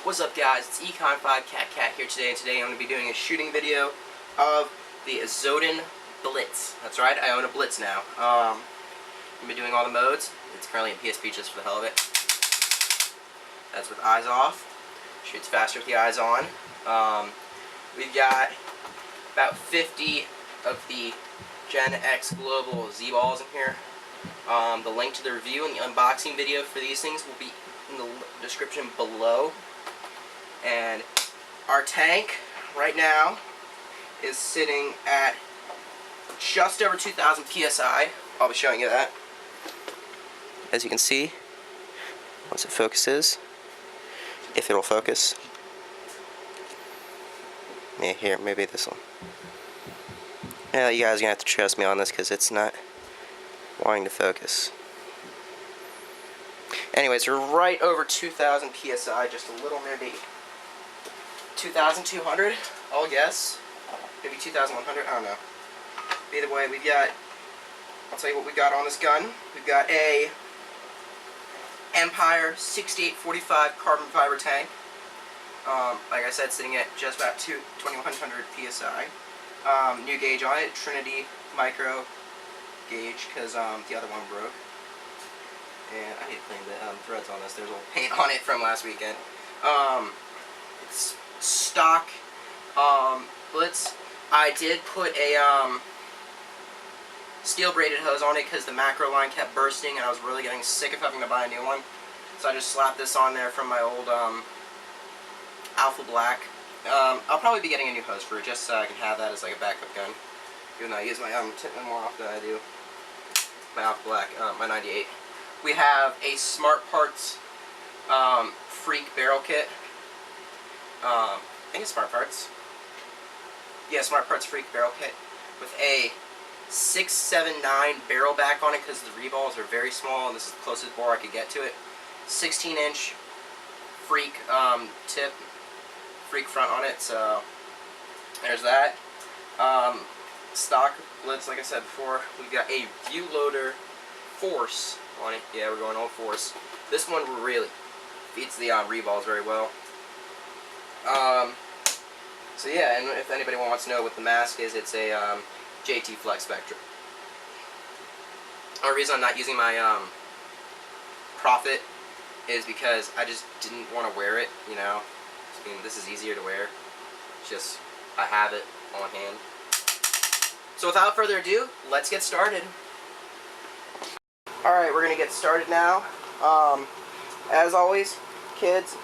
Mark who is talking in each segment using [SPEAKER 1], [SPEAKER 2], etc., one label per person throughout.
[SPEAKER 1] What's up, guys? It's Econ5Cat here today, and today I'm going to be doing a shooting video of the Azodin Blitz. That's right, I own a Blitz now. I'm going to be doing all the modes. It's currently in PSP just for the hell of it. That's with eyes off. Shoots faster with the eyes on. We've got about 50 of the Gen X Global Z-Balls in here. The link to the review and the unboxing video for these things will be in the description below. And our tank right now is sitting at just over 2,000 PSI. I'll be showing you that. As you can see, once it focuses, if it'll focus. Yeah, here, maybe this one. Yeah, you guys are gonna have to trust me on this because it's not wanting to focus. Anyways, we're right over 2,000 PSI, just a little, maybe 2,200, I'll guess. Maybe 2,100, I don't know. Either way, we've got, I'll tell you what we got on this gun. We've got a Empire 6845 carbon fiber tank. Like I said, sitting at just about 2,100 PSI. New gauge on it, Trinity micro gauge, because the other one broke. And I need to clean the threads on this. There's a little paint on it from last weekend. It's stock Blitz. I did put a steel braided hose on it because the macro line kept bursting and I was really getting sick of having to buy a new one. So I just slapped this on there from my old Alpha Black. I'll probably be getting a new hose for it just so I can have that as like a backup gun. Even though I use my Tippmann more often than I do my Alpha Black, my 98. We have a Smart Parts Freak barrel kit. I think it's Smart Parts. Yeah, Smart Parts Freak barrel kit with a 6.79 barrel back on it because the reballs are very small and this is the closest bore I could get to it. 16-inch Freak tip, Freak front on it, so there's that. Stock Blitz, like I said before, we've got a view loader Force on it. Yeah, we're going all Force. This one really beats the reballs very well. So yeah, and if anybody wants to know what the mask is, it's a JT Flex Spectra. The reason I'm not using my Profit is because I just didn't want to wear it, you know. I mean, this is easier to wear. It's just, I have it on hand. So without further ado, let's get started. Alright, we're going to get started now. As always, kids,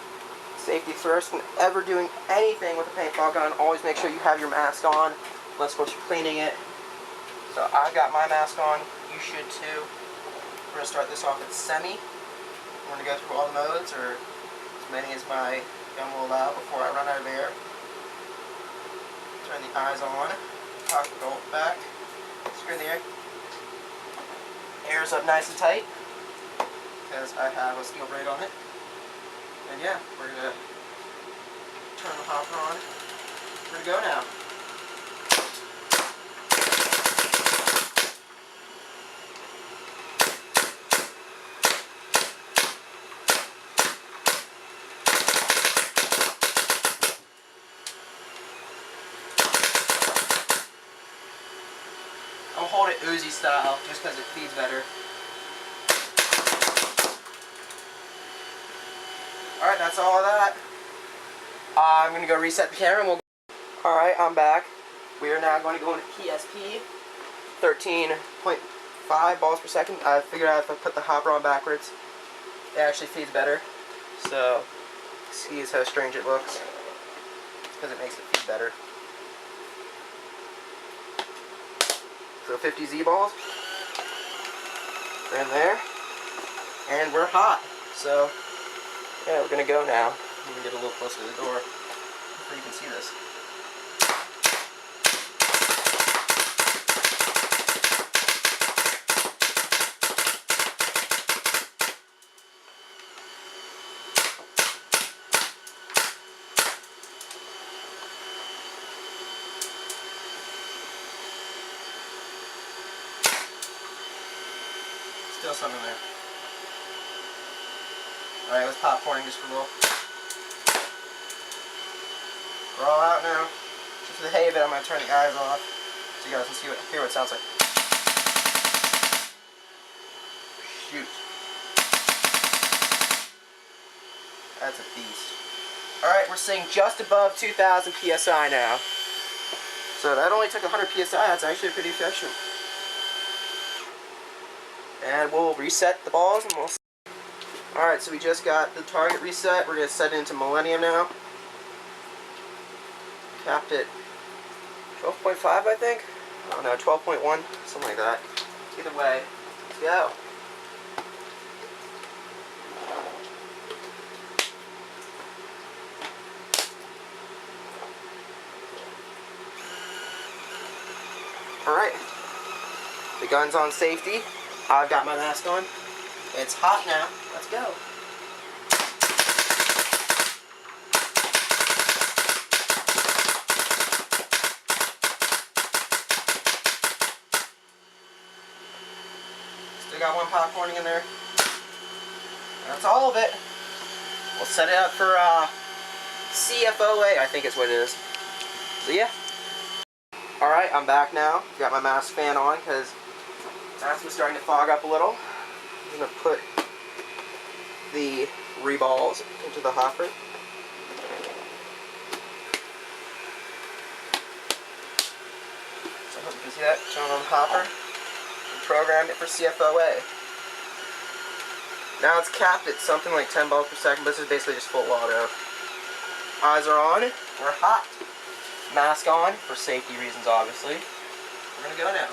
[SPEAKER 1] safety first. Whenever doing anything with a paintball gun, always make sure you have your mask on, unless of course you're cleaning it. So I've got my mask on, you should too. We're going to start this off with semi. I'm going to go through all the modes, or as many as my gun will allow before I run out of air. Turn the eyes on, cock the bolt back, screw the air's up nice and tight, because I have a steel braid on it. And yeah, we're going to turn the hopper on. We're going to go now. I'll hold it Uzi style just because it feeds better. Alright, that's all of that. I'm going to go reset the camera and we'll go. Alright, I'm back. We are now going to go into PSP 13.5 balls per second. I figured out if I put the hopper on backwards, it actually feeds better. So, see how strange it looks. Because it makes it feed better. So 50 Z-balls. They're in there. And we're hot. So, yeah, we're going to go now. I'm going to get a little closer to the door so you can see this. Still some in there. Alright, let's popcorning just for a little. We're all out now. Just for the hay of it, I'm going to turn the eyes off so you guys can hear what it sounds like. Shoot. That's a beast. Alright, we're sitting just above 2,000 PSI now. So that only took 100 PSI. That's actually pretty efficient. And we'll reset the balls and we'll... Alright, so we just got the target reset. We're going to set it into Millennium now. Capped it 12.5, I think. I don't know, 12.1, something like that. Either way, let's go. Alright. The gun's on safety. I've got my mask on. It's hot now. Let's go. Still got one popcorning in there. That's all of it. We'll set it up for CFOA, I think is what it is. So yeah. Alright, I'm back now. Got my mask fan on because the mask was starting to fog up a little. I'm going to put the reballs into the hopper. So I hope you can see that. Turn on the hopper. And program it for CFOA. Now it's capped at something like 10 balls per second, but this is basically just full auto. Eyes are on. We're hot. Mask on, for safety reasons obviously. We're going to go now.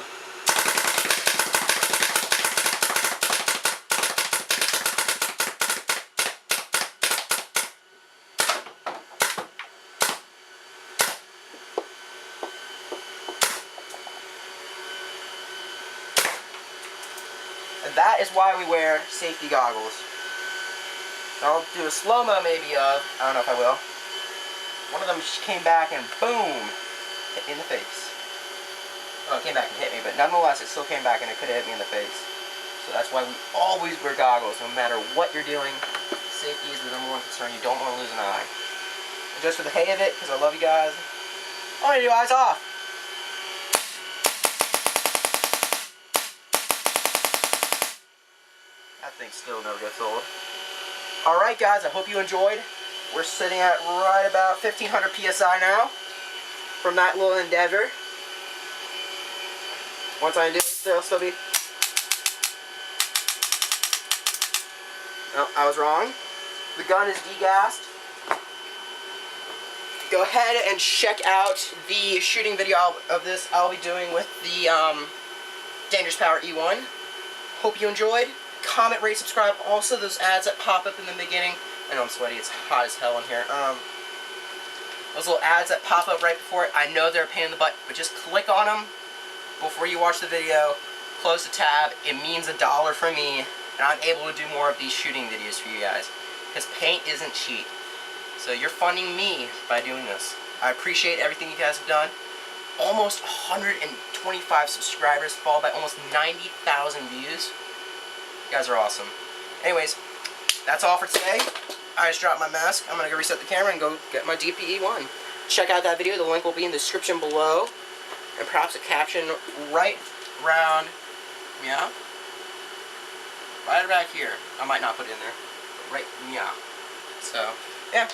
[SPEAKER 1] And that is why we wear safety goggles. I'll do a slow-mo maybe of, I don't know if I will. One of them came back and boom, hit me in the face. Well, it came back and hit me, but nonetheless it still came back and it could have hit me in the face. So that's why we always wear goggles, no matter what you're doing. Safety is the #1 concern. You don't want to lose an eye. And just for the hay of it, because I love you guys, I'm going to do eyes off. That thing still never gets old. Alright guys, I hope you enjoyed. We're sitting at right about 1,500 PSI now from that little endeavor. Once I do it, there'll still be... No, I was wrong. The gun is degassed. Go ahead and check out the shooting video of this I'll be doing with the Dangerous Power E1. Hope you enjoyed. Comment, rate, subscribe. Also, those ads that pop up in the beginning. I know I'm sweaty. It's hot as hell in here. Those little ads that pop up right before it, I know they're a pain in the butt, but just click on them before you watch the video. Close the tab. It means $1 for me, and I'm able to do more of these shooting videos for you guys. Because paint isn't cheap. So you're funding me by doing this. I appreciate everything you guys have done. Almost 125 subscribers, followed by almost 90,000 views. You guys are awesome. Anyways, that's all for today. I just dropped my mask. I'm going to go reset the camera and go get my DPE1. Check out that video. The link will be in the description below. And perhaps a caption right around, yeah, right about here. I might not put it in there. But right, yeah. So, yeah.